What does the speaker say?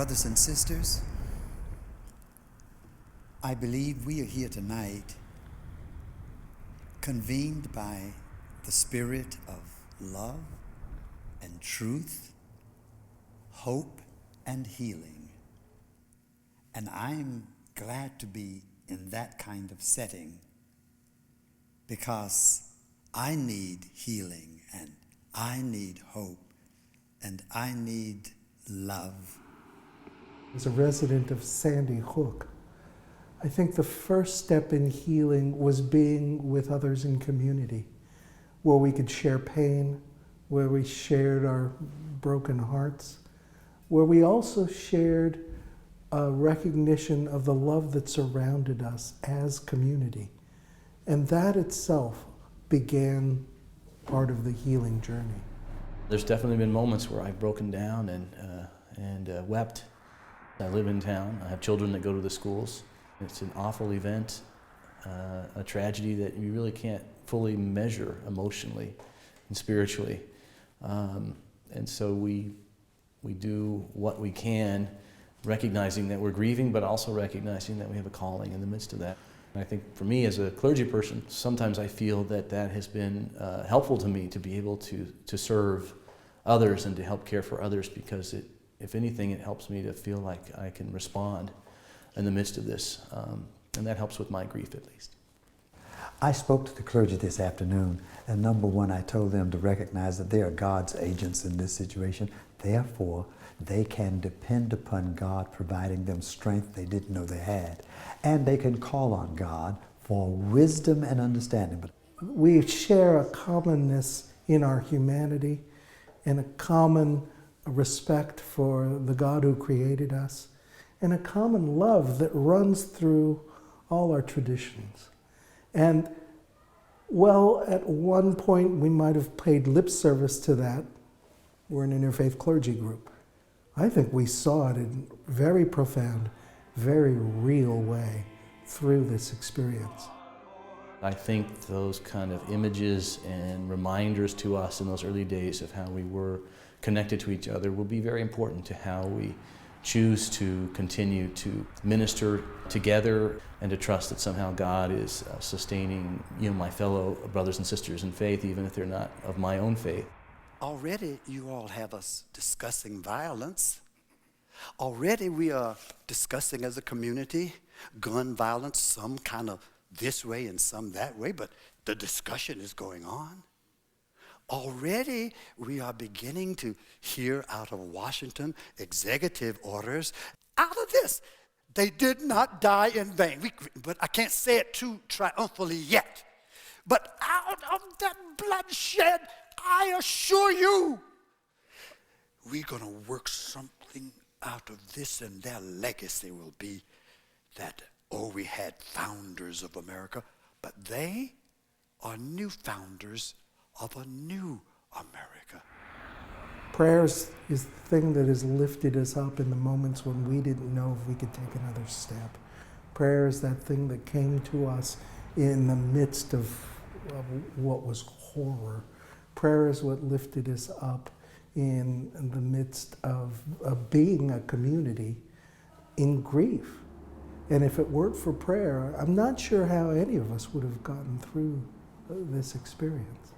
Brothers and sisters, I believe we are here tonight convened by the spirit of love and truth, hope and healing. And I'm glad to be in that kind of setting because I need healing and I need hope and I need love. As a resident of Sandy Hook, I think the first step in healing was being with others in community, where we could share pain, where we shared our broken hearts, where we also shared a recognition of the love that surrounded us as community. And that itself began part of the healing journey. There's definitely been moments where I've broken down and wept. I live in town. I have children that go to the schools. It's an awful event, a tragedy that you really can't fully measure emotionally and spiritually. And so we do what we can, recognizing that we're grieving, but also recognizing that we have a calling in the midst of that. And I think for me as a clergy person, sometimes I feel that that has been helpful to me to be able to serve others and to help care for others, because if anything, it helps me to feel like I can respond in the midst of this, and that helps with my grief at least. I spoke to the clergy this afternoon, and number one, I told them to recognize that they are God's agents in this situation. Therefore, they can depend upon God providing them strength they didn't know they had, and they can call on God for wisdom and understanding. We share a commonness in our humanity and a common respect for the God who created us, and a common love that runs through all our traditions. And well, at one point we might have paid lip service to that. We're an interfaith clergy group. I think we saw it in a very profound, very real way through this experience. I think those kind of images and reminders to us in those early days of how we were connected to each other will be very important to how we choose to continue to minister together and to trust that somehow God is sustaining my fellow brothers and sisters in faith, even if they're not of my own faith. Already you all have us discussing violence. Already we are discussing as a community gun violence, some kind of this way and some that way, but the discussion is going on. Already we are beginning to hear out of Washington executive orders. Out of this, they did not die in vain. But I can't say it too triumphantly yet. But out of that bloodshed, I assure you, we're going to work something out of this, and their legacy will be that, we had founders of America, but they are new founders of a new America. Prayers is the thing that has lifted us up in the moments when we didn't know if we could take another step. Prayer is that thing that came to us in the midst of what was horror. Prayer is what lifted us up in the midst of being a community in grief. And if it weren't for prayer, I'm not sure how any of us would have gotten through this experience.